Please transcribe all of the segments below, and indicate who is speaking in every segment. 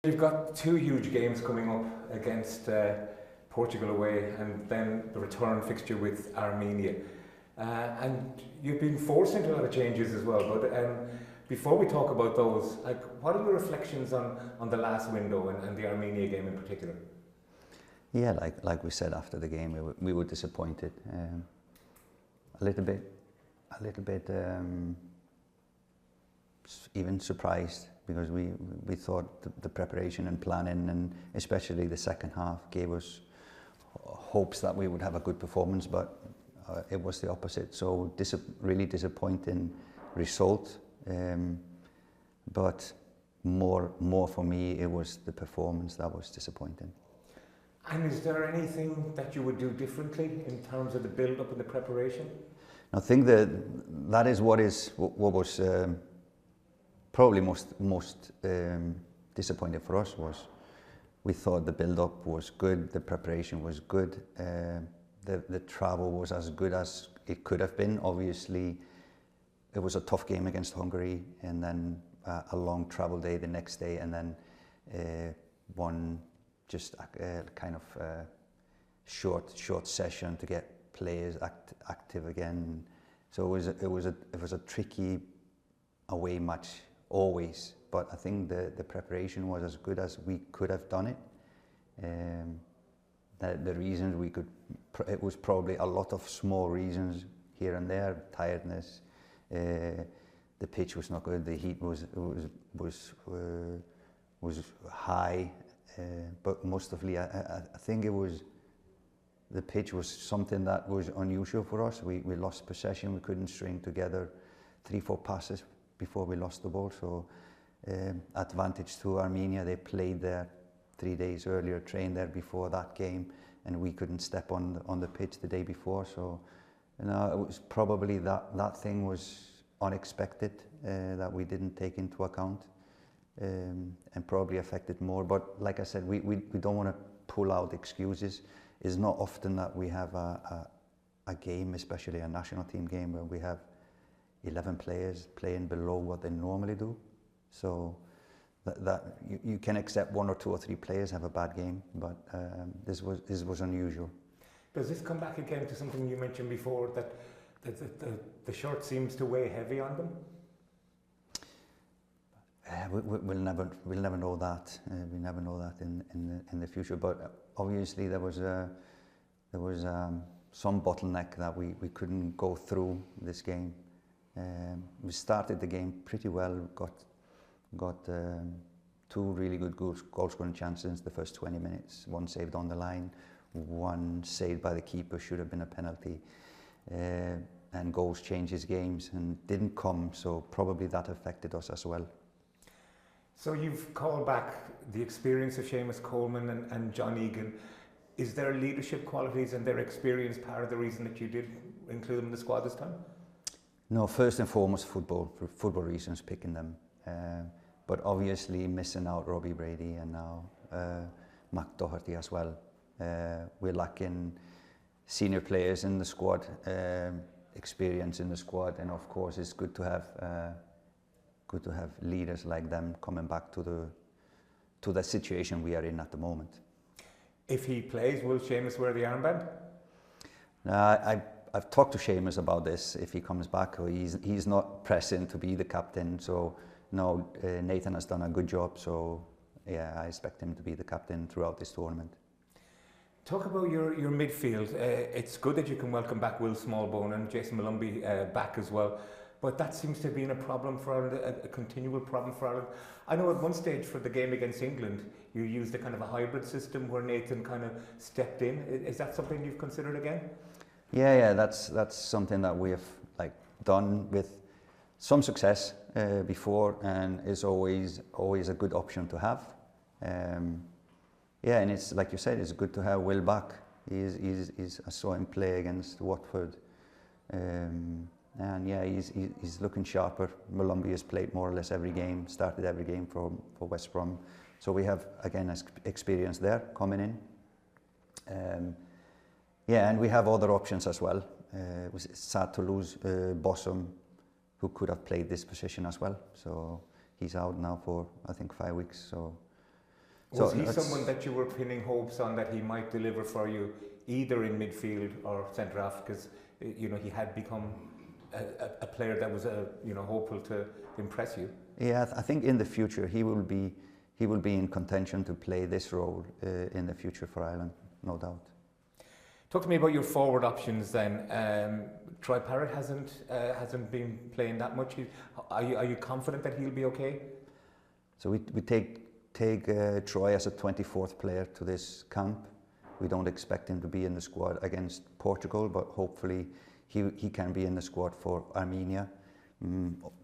Speaker 1: You've got two huge games coming up against Portugal away and then the return fixture with Armenia. And you've been forced into a lot of changes as well. But before we talk about those, what are your reflections on the last window and the Armenia game in particular?
Speaker 2: Yeah, like we said after the game, we were disappointed, a little bit, even surprised, because we thought the preparation and planning, and especially the second half, gave us hopes that we would have a good performance, but it was the opposite. So really disappointing result, but more for me, it was the performance that was disappointing.
Speaker 1: And is there anything that you would do differently in terms of the build-up and the preparation?
Speaker 2: I think that is what was probably most disappointing for us. Was we thought the build-up was good, the preparation was good, the travel was as good as it could have been. Obviously, it was a tough game against Hungary, and then a long travel day the next day, and then one just kind of short session to get players active again. So it was a tricky away match always, but I think the preparation was as good as we could have done it. The reasons it was probably a lot of small reasons here and there, tiredness. The pitch was not good. The heat was high, but mostly I think the pitch was something that was unusual for us. We lost possession. We couldn't string together 3-4 passes before we lost the ball. So advantage to Armenia. They played there 3 days earlier, trained there before that game, and we couldn't step on the pitch the day before. So it was probably that thing was unexpected, that we didn't take into account, and probably affected more. But like I said, we don't want to pull out excuses. It's not often that we have a game, especially a national team game, where we have 11 players playing below what they normally do. So that you can accept 1 or 2 or 3 players have a bad game, but this was unusual.
Speaker 1: Does this come back again to something you mentioned before, that the shirt seems to weigh heavy on them?
Speaker 2: We'll never know that. We never know that in the future. But obviously there was some bottleneck that we couldn't go through this game. We started the game pretty well. Got 2 really good goal scoring chances the first 20 minutes. One saved on the line, one saved by the keeper, should have been a penalty. And goals changes games, and didn't come. So probably that affected us as well.
Speaker 1: So you've called back the experience of Seamus Coleman and John Egan. Is their leadership qualities and their experience part of the reason that you did include them in the squad this time?
Speaker 2: No, first and foremost football, for football reasons, picking them. But obviously missing out Robbie Brady and now Mac Doherty as well. We're lacking senior players in the squad, experience in the squad, and of course it's good to have leaders like them coming back to the situation we are in at the moment. If
Speaker 1: he plays, will Seamus wear the armband?
Speaker 2: I've talked to Seamus about this. If he comes back, he's not pressing to be the captain. So no, Nathan has done a good job. So yeah, I expect him to be the captain throughout this tournament.
Speaker 1: Talk about your midfield. It's good that you can welcome back Will Smallbone and Jason Malumbi back as well. But that seems to have been a problem for Ireland, a continual problem for Ireland. I know at one stage for the game against England, you used a kind of a hybrid system where Nathan kind of stepped in. Is that something you've considered again?
Speaker 2: Yeah, that's something that we have done with some success before, and is always a good option to have. Yeah, and it's like you said, it's good to have Will back. I saw him play against Watford. And yeah, he's looking sharper. Malumbi has played more or less every game, started every game for West Brom. So we have, again, experience there coming in. Yeah, and we have other options as well. It was sad to lose Bossum, who could have played this position as well. So he's out now for, I think, 5 weeks. So
Speaker 1: Was he someone that you were pinning hopes on that he might deliver for you, either in midfield or centre half? Because you know he had become a player that was hopeful to impress you.
Speaker 2: Yeah, I think in the future he will be in contention to play this role in the future for Ireland, no doubt.
Speaker 1: Talk to me about your forward options then. Troy Parrott hasn't been playing that much. Are you confident that he'll be okay?
Speaker 2: So we take Troy as a 24th player to this camp. We don't expect him to be in the squad against Portugal, but hopefully he can be in the squad for Armenia.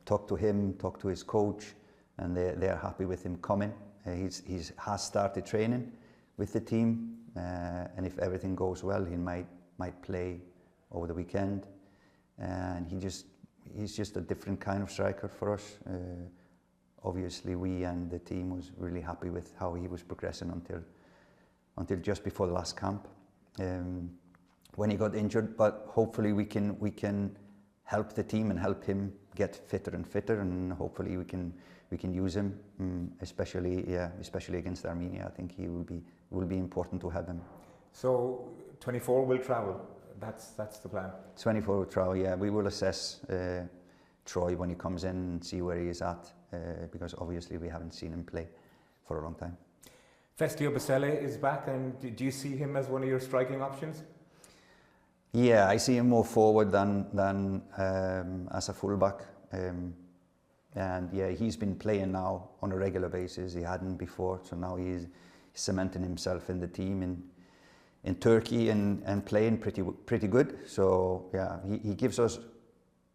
Speaker 2: Talk to him, talk to his coach, and they're happy with him coming. He has started training with the team, and if everything goes well, he might play over the weekend. And he's just a different kind of striker for us. Obviously, we and the team was really happy with how he was progressing until just before the last camp, when he got injured. But hopefully, we can help the team and help him get fitter and fitter, and hopefully we can use him, especially against Armenia. I think he will be important to have him.
Speaker 1: So 24 will travel. That's the plan.
Speaker 2: 24 will travel. Yeah, we will assess Troy when he comes in and see where he is at, because obviously we haven't seen him play for a long time.
Speaker 1: Festio Basele is back, and do you see him as one of your striking options?
Speaker 2: Yeah, I see him more forward than as a fullback. And yeah, he's been playing now on a regular basis. He hadn't before, so now he's cementing himself in the team in Turkey and playing pretty good. So yeah, he gives us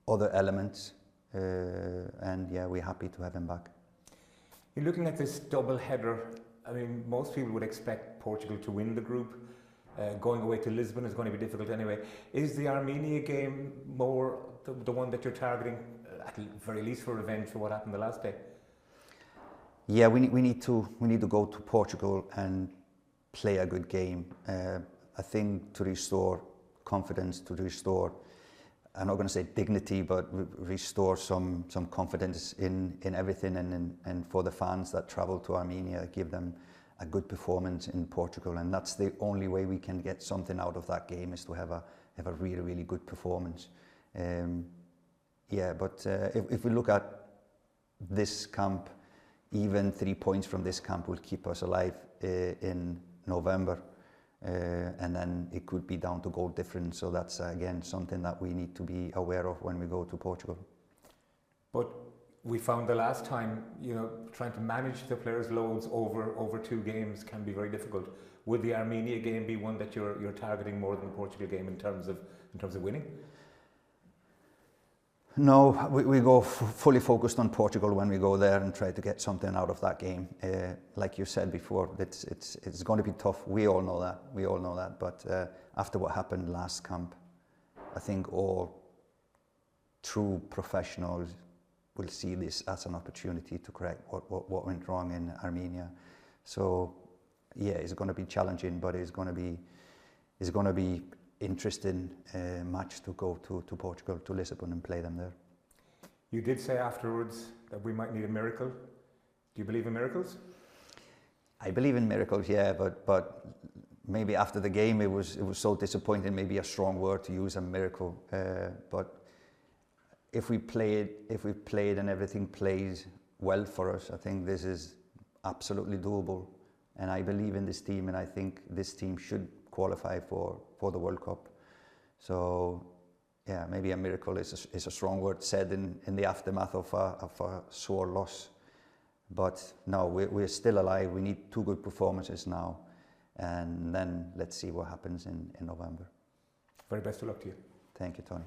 Speaker 2: other elements, and yeah, we're happy to have him back.
Speaker 1: You're looking at this double header. I mean, most people would expect Portugal to win the group. Going away to Lisbon is going to be difficult anyway. Is the Armenia game more the one that you're targeting, at the very least for revenge for what happened the last day?
Speaker 2: Yeah, we need to go to Portugal and play a good game. I think to restore confidence, to restore, I'm not going to say dignity, but restore some confidence in everything, and for the fans that travel to Armenia, give them a good performance in Portugal. And that's the only way we can get something out of that game, is to have a really good performance. Yeah, but if we look at this camp, even 3 points from this camp will keep us alive in November, and then it could be down to goal difference. So that's again something that we need to be aware of when we go to Portugal. But
Speaker 1: we found the last time, trying to manage the players' loads over 2 games can be very difficult. Would the Armenia game be one that you're targeting more than the Portugal game in terms of winning?
Speaker 2: No, we go fully focused on Portugal when we go there and try to get something out of that game. Like you said before, it's going to be tough. We all know that. But after what happened last camp, I think all true professionals will see this as an opportunity to correct what went wrong in Armenia. So yeah, it's going to be challenging, but it's going to be interesting match to go to Portugal, to Lisbon, and play them there.
Speaker 1: You did say afterwards that we might need a miracle. Do you believe in miracles?
Speaker 2: I believe in miracles, yeah, but maybe after the game it was so disappointing. Maybe a strong word to use, a miracle. But if we played and everything plays well for us, I think this is absolutely doable. And I believe in this team, and I think this team should qualify for the World Cup. So yeah, maybe a miracle is a strong word said in the aftermath of a sore loss. But no, we're still alive. We need 2 good performances now, and then let's see what happens in November.
Speaker 1: Very best of luck to you.
Speaker 2: Thank you, Tony.